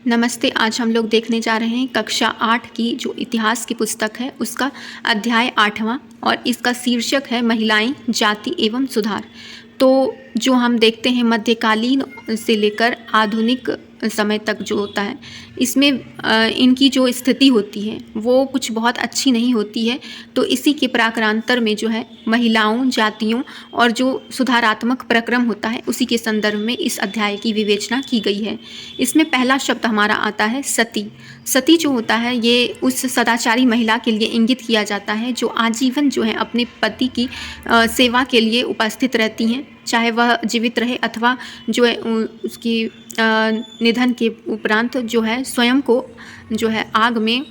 नमस्ते। आज हम लोग देखने जा रहे हैं कक्षा 8 की जो इतिहास की पुस्तक है उसका अध्याय 8वां और इसका शीर्षक है महिलाएं, जाति एवं सुधार। तो जो हम देखते हैं मध्यकालीन से लेकर आधुनिक समय तक जो होता है इसमें इनकी जो स्थिति होती है वो कुछ बहुत अच्छी नहीं होती है। तो इसी के प्राक्रांतर में जो है महिलाओं, जातियों और जो सुधारात्मक प्रक्रम होता है उसी के संदर्भ में इस अध्याय की विवेचना की गई है। इसमें पहला शब्द हमारा आता है सती। सती जो होता है ये उस सदाचारी महिला के लिए इंगित किया जाता है जो आजीवन जो है अपने पति की सेवा के लिए उपस्थित रहती हैं, चाहे वह जीवित रहे अथवा जो है उसकी निधन के उपरांत जो है स्वयं को जो है आग में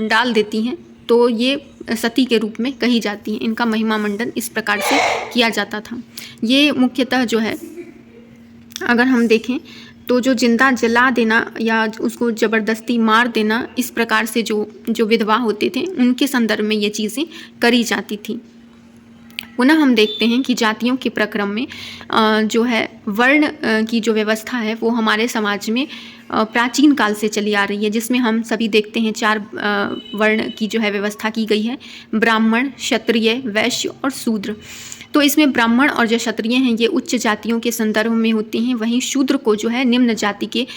डाल देती हैं। तो ये सती के रूप में कही जाती हैं। इनका महिमा मंडन इस प्रकार से किया जाता था। ये मुख्यतः जो है अगर हम देखें तो जो जिंदा जला देना या उसको ज़बरदस्ती मार देना, इस प्रकार से जो विधवा होते थे उनके संदर्भ में ये चीज़ें करी जाती थी। पुनः हम देखते हैं कि जातियों के प्रक्रम में जो है वर्ण की जो व्यवस्था है वो हमारे समाज में प्राचीन काल से चली आ रही है, जिसमें हम सभी देखते हैं 4 वर्ण की जो है व्यवस्था की गई है: ब्राह्मण, क्षत्रिय, वैश्य और शूद्र। तो इसमें ब्राह्मण और जो क्षत्रिय हैं ये उच्च जातियों के संदर्भ में होते हैं, वहीं शूद्र को जो है निम्न जाति के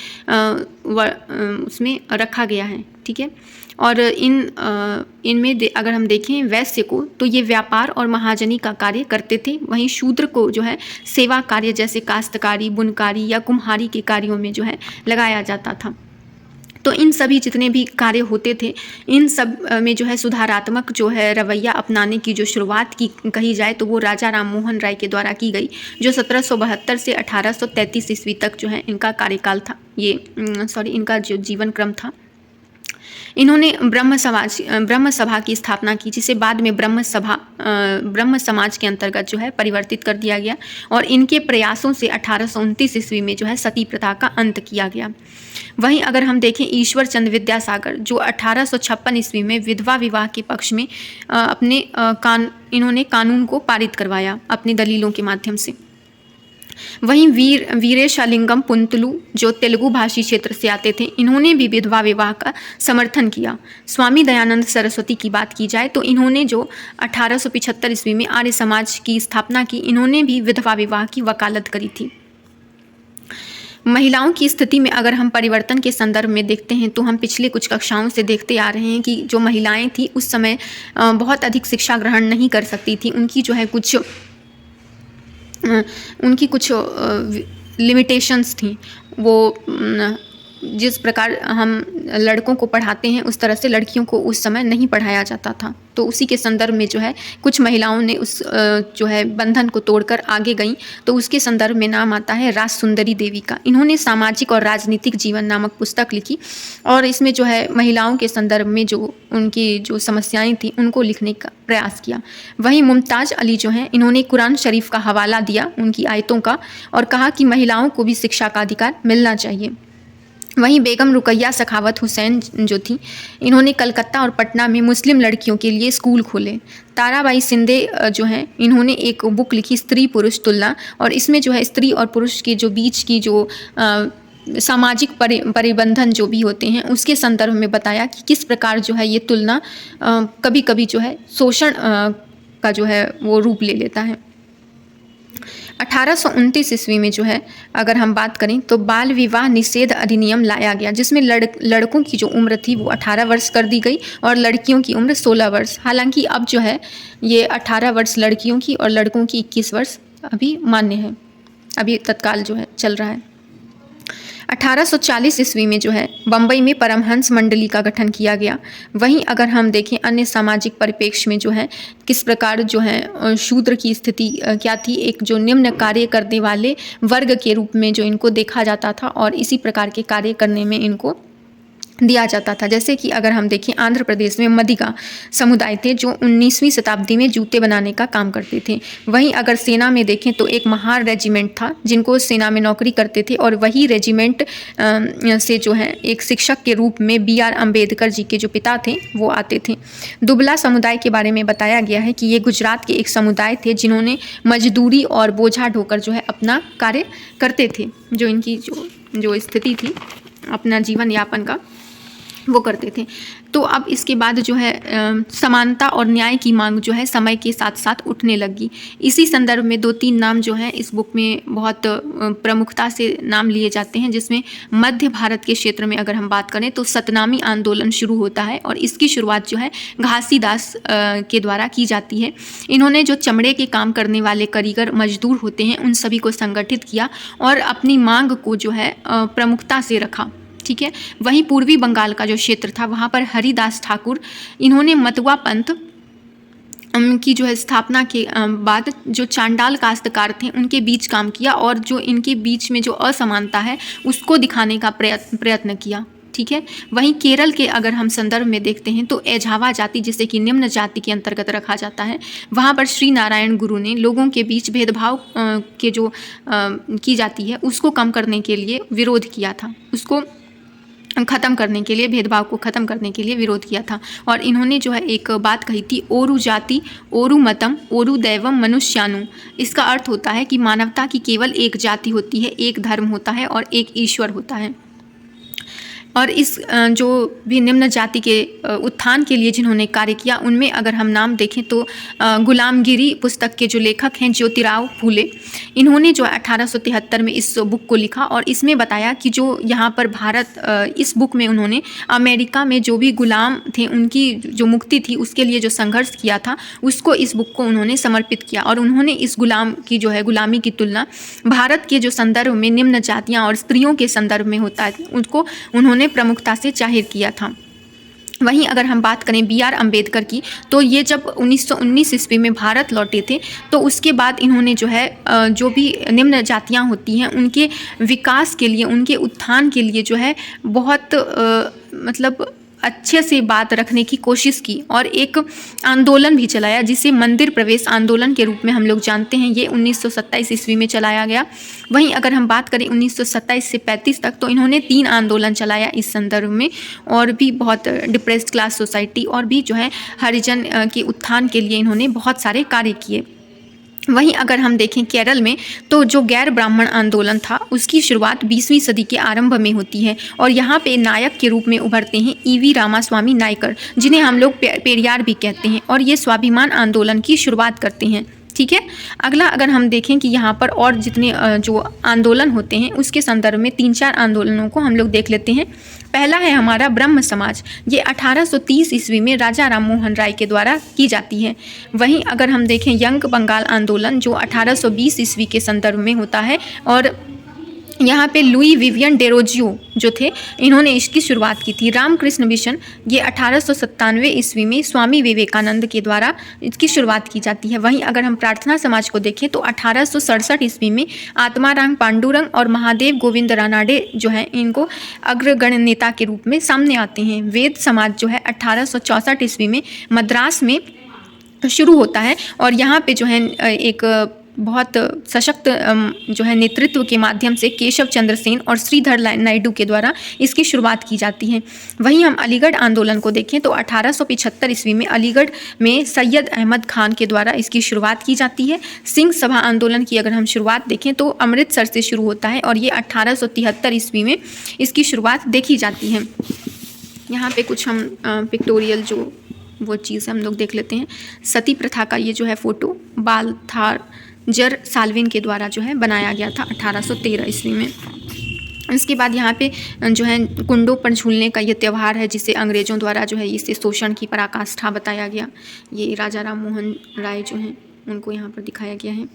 उसमें रखा गया है। ठीक है। और इनमें अगर हम देखें वैश्य को तो ये व्यापार और महाजनी का कार्य करते थे, वहीं शूद्र को जो है सेवा कार्य जैसे काश्तकारी, बुनकारी या कुम्हारी के कार्यों में जो है लगाया जाता था। तो इन सभी जितने भी कार्य होते थे इन सब में जो है सुधारात्मक जो है रवैया अपनाने की जो शुरुआत की कही जाए तो वो राजा राम मोहन राय के द्वारा की गई, जो 1772 से 1833 ईस्वी तक जो है इनका कार्यकाल था, इनका जो जीवन क्रम था। इन्होंने ब्रह्म सभा की स्थापना की, जिसे बाद में ब्रह्म समाज के अंतर्गत जो है परिवर्तित कर दिया गया और इनके प्रयासों से 1829 ईस्वी में जो है सती प्रथा का अंत किया गया। वहीं अगर हम देखें ईश्वर चंद्र विद्यासागर जो 1856 ईस्वी में विधवा विवाह के पक्ष में इन्होंने कानून को पारित करवाया अपनी दलीलों के माध्यम से। वहीं वीरेशलिंगम पुंतलु जो तेलुगु भाषी क्षेत्र से आते थे, इन्होंने भी विधवा विवाह का समर्थन किया। स्वामी दयानंद सरस्वती की बात की जाए तो इन्होंने जो 1875 ईस्वी में आर्य समाज की स्थापना की, इन्होंने भी विधवा विवाह की वकालत करी थी। महिलाओं की स्थिति में अगर हम परिवर्तन के संदर्भ में देखते हैं तो हम पिछले कुछ कक्षाओं से देखते आ रहे हैं कि जो महिलाएं थी उस समय बहुत अधिक शिक्षा ग्रहण नहीं कर सकती थी। उनकी कुछ लिमिटेशंस थी। वो जिस प्रकार हम लड़कों को पढ़ाते हैं उस तरह से लड़कियों को उस समय नहीं पढ़ाया जाता था। तो उसी के संदर्भ में जो है कुछ महिलाओं ने उस जो है बंधन को तोड़कर आगे गईं। तो उसके संदर्भ में नाम आता है राज सुंदरी देवी का। इन्होंने सामाजिक और राजनीतिक जीवन नामक पुस्तक लिखी और इसमें जो है महिलाओं के संदर्भ में जो उनकी जो समस्याएं थी उनको लिखने का प्रयास किया। वहीं मुमताज़ अली जो हैं इन्होंने कुरान शरीफ का हवाला दिया उनकी आयतों का और कहा कि महिलाओं को भी शिक्षा का अधिकार मिलना चाहिए। वहीं बेगम रुकैया सखावत हुसैन जो थी, इन्होंने कलकत्ता और पटना में मुस्लिम लड़कियों के लिए स्कूल खोले। ताराबाई शिंदे जो हैं इन्होंने एक बुक लिखी स्त्री पुरुष तुलना, और इसमें जो है स्त्री और पुरुष के जो बीच की जो सामाजिक परिबंधन जो भी होते हैं उसके संदर्भ में बताया कि किस प्रकार जो है ये तुलना कभी कभी जो है शोषण का जो है वो रूप ले लेता है। 1829 ईस्वी में जो है अगर हम बात करें तो बाल विवाह निषेध अधिनियम लाया गया, जिसमें लड़कों की जो उम्र थी वो 18 वर्ष कर दी गई और लड़कियों की उम्र 16 वर्ष। हालांकि अब जो है ये 18 वर्ष लड़कियों की और लड़कों की 21 वर्ष अभी मान्य है, अभी तत्काल जो है चल रहा है। 1840 ईस्वी में जो है बम्बई में परमहंस मंडली का गठन किया गया। वहीं अगर हम देखें अन्य सामाजिक परिप्रेक्ष्य में जो है किस प्रकार जो है शूद्र की स्थिति क्या थी, एक जो निम्न कार्य करने वाले वर्ग के रूप में जो इनको देखा जाता था और इसी प्रकार के कार्य करने में इनको दिया जाता था। जैसे कि अगर हम देखें आंध्र प्रदेश में मदिगा समुदाय थे जो 19वीं शताब्दी में जूते बनाने का काम करते थे। वहीं अगर सेना में देखें तो एक महार रेजिमेंट था जिनको सेना में नौकरी करते थे और वही रेजिमेंट से जो है एक शिक्षक के रूप में BR अम्बेडकर जी के जो पिता थे वो आते थे। दुबला समुदाय के बारे में बताया गया है कि ये गुजरात के एक समुदाय थे जिन्होंने मजदूरी और बोझा ढोकर जो है अपना कार्य करते थे। जो इनकी जो स्थिति थी अपना जीवन यापन का वो करते थे। तो अब इसके बाद जो है समानता और न्याय की मांग जो है समय के साथ साथ उठने लगी। इसी संदर्भ में 2-3 नाम जो हैं इस बुक में बहुत प्रमुखता से नाम लिए जाते हैं, जिसमें मध्य भारत के क्षेत्र में अगर हम बात करें तो सतनामी आंदोलन शुरू होता है और इसकी शुरुआत जो है घासीदास के द्वारा की जाती है। इन्होंने जो चमड़े के काम करने वाले कारीगर मजदूर होते हैं उन सभी को संगठित किया और अपनी मांग को जो है प्रमुखता से रखा। ठीक है। वहीं पूर्वी बंगाल का जो क्षेत्र था वहाँ पर हरिदास ठाकुर, इन्होंने मतवा पंथ की जो है स्थापना के बाद जो चांडाल काश्तकार थे उनके बीच काम किया और जो इनके बीच में जो असमानता है उसको दिखाने का प्रयत्न किया। ठीक है। वहीं केरल के अगर हम संदर्भ में देखते हैं तो एझावा जाति, जिसे कि निम्न जाति के अंतर्गत रखा जाता है, वहाँ पर श्री नारायण गुरु ने लोगों के बीच भेदभाव के जो की जाती है उसको कम करने के लिए विरोध किया था, उसको ख़त्म करने के लिए, भेदभाव को ख़त्म करने के लिए विरोध किया था। और इन्होंने जो है एक बात कही थी, ओरु जाति ओरु मतम ओरु दैवम मनुष्यानु। इसका अर्थ होता है कि मानवता की केवल एक जाति होती है, एक धर्म होता है और एक ईश्वर होता है। और इस जो भी निम्न जाति के उत्थान के लिए जिन्होंने कार्य किया उनमें अगर हम नाम देखें तो गुलामगिरी पुस्तक के जो लेखक हैं ज्योतिराव फूले, इन्होंने जो 1873 में इस बुक को लिखा और इसमें बताया कि जो यहाँ पर भारत, इस बुक में उन्होंने अमेरिका में जो भी गुलाम थे उनकी जो मुक्ति थी उसके लिए जो संघर्ष किया था उसको इस बुक को उन्होंने समर्पित किया। और उन्होंने इस गुलाम की जो है गुलामी की तुलना भारत के जो संदर्भ में निम्न जातियाँ और स्त्रियों के संदर्भ में होता है उनको उन्होंने प्रमुखता से जाहिर किया था। वहीं अगर हम बात करें B.R. अम्बेडकर की, तो ये जब 1919 ईस्वी में भारत लौटे थे तो उसके बाद इन्होंने जो है जो भी निम्न जातियां होती हैं उनके विकास के लिए, उनके उत्थान के लिए जो है बहुत मतलब अच्छे से बात रखने की कोशिश की और एक आंदोलन भी चलाया जिसे मंदिर प्रवेश आंदोलन के रूप में हम लोग जानते हैं। ये 1927 ईस्वी में चलाया गया। वहीं अगर हम बात करें 1927 से 35 तक तो इन्होंने 3 आंदोलन चलाया इस संदर्भ में, और भी बहुत डिप्रेस्ड क्लास सोसाइटी और भी जो है हरिजन के उत्थान के लिए इन्होंने बहुत सारे कार्य किए। वहीं अगर हम देखें केरल में तो जो गैर ब्राह्मण आंदोलन था उसकी शुरुआत 20वीं सदी के आरंभ में होती है और यहाँ पे नायक के रूप में उभरते हैं E.V. रामास्वामी नायकर, जिन्हें हम लोग पेरियार भी कहते हैं, और ये स्वाभिमान आंदोलन की शुरुआत करते हैं। ठीक है। अगला अगर हम देखें कि यहाँ पर और जितने जो आंदोलन होते हैं उसके संदर्भ में 3-4 आंदोलनों को हम लोग देख लेते हैं। पहला है हमारा ब्रह्म समाज, ये 1830 ईस्वी में राजा राम मोहन राय के द्वारा की जाती है। वहीं अगर हम देखें यंग बंगाल आंदोलन जो 1820 ईस्वी के संदर्भ में होता है और यहाँ पे लुई विवियन डेरोजियो जो थे इन्होंने इसकी शुरुआत की थी। रामकृष्ण मिशन ये 1897 ईस्वी में स्वामी विवेकानंद के द्वारा इसकी शुरुआत की जाती है। वहीं अगर हम प्रार्थना समाज को देखें तो 1867 ईस्वी में आत्माराम पांडुरंग और महादेव गोविंद रानाडे जो हैं इनको अग्रगण्य नेता के रूप में सामने आते हैं। वेद समाज जो है 1864 ईस्वी में मद्रास में शुरू होता है और यहाँ पे जो है एक बहुत सशक्त जो है नेतृत्व के माध्यम से केशव चंद्र सेन और श्रीधर नायडू के द्वारा इसकी शुरुआत की जाती है। वहीं हम अलीगढ़ आंदोलन को देखें तो 1875 ईस्वी में अलीगढ़ में सैयद अहमद खान के द्वारा इसकी शुरुआत की जाती है। सिंह सभा आंदोलन की अगर हम शुरुआत देखें तो अमृतसर से शुरू होता है और ये 1873 ईस्वी में इसकी शुरुआत देखी जाती है। यहाँ पे कुछ हम पिक्टोरियल जो वो चीज़ हम लोग देख लेते हैं। सती प्रथा का ये जो है फ़ोटो बालथार जर साल्विन के द्वारा जो है बनाया गया था 1813 ईस्वी में। इसके बाद यहाँ पे जो है कुंडों पर झूलने का ये त्यौहार है जिसे अंग्रेज़ों द्वारा जो है इसे शोषण की पराकाष्ठा बताया गया। ये राजा राम मोहन राय जो हैं उनको यहाँ पर दिखाया गया है।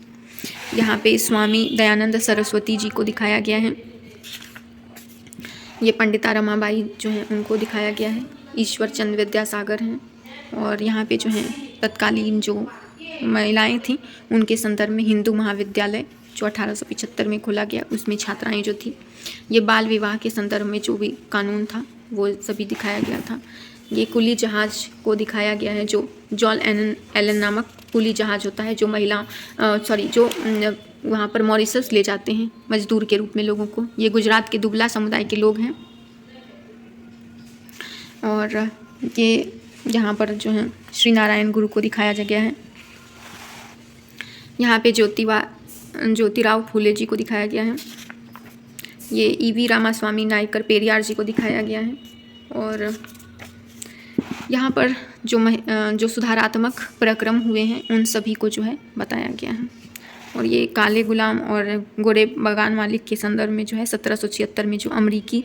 यहाँ पे स्वामी दयानंद सरस्वती जी को दिखाया गया है। ये पंडिता रमाबाई जो हैं उनको दिखाया गया है। ईश्वर चंद्र विद्यासागर हैं और यहाँ पे जो हैं तत्कालीन जो महिलाएं थीं उनके संदर्भ में हिंदू महाविद्यालय जो 1875 में खोला गया उसमें छात्राएं जो थी। ये बाल विवाह के संदर्भ में जो भी कानून था वो सभी दिखाया गया था। ये कुली जहाज़ को दिखाया गया है जो जॉन एलन नामक कुली जहाज़ होता है जो जो वहाँ पर मॉरिशस ले जाते हैं मजदूर के रूप में लोगों को। ये गुजरात के दुबला समुदाय के लोग हैं और ये यहाँ पर जो है श्री नारायण गुरु को दिखाया गया है। यहाँ पे ज्योतिराव फूले जी को दिखाया गया है। ये ईवी रामास्वामी नायकर पेरियार जी को दिखाया गया है। और यहाँ पर जो सुधारात्मक प्रक्रम हुए हैं उन सभी को जो है बताया गया है। और ये काले गुलाम और गोरे बगान मालिक के संदर्भ में जो है 1776 में जो अमरीकी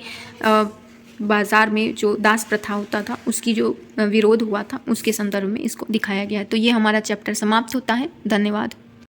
बाज़ार में जो दास प्रथा होता था उसकी जो विरोध हुआ था उसके संदर्भ में इसको दिखाया गया है। तो ये हमारा चैप्टर समाप्त होता है। धन्यवाद।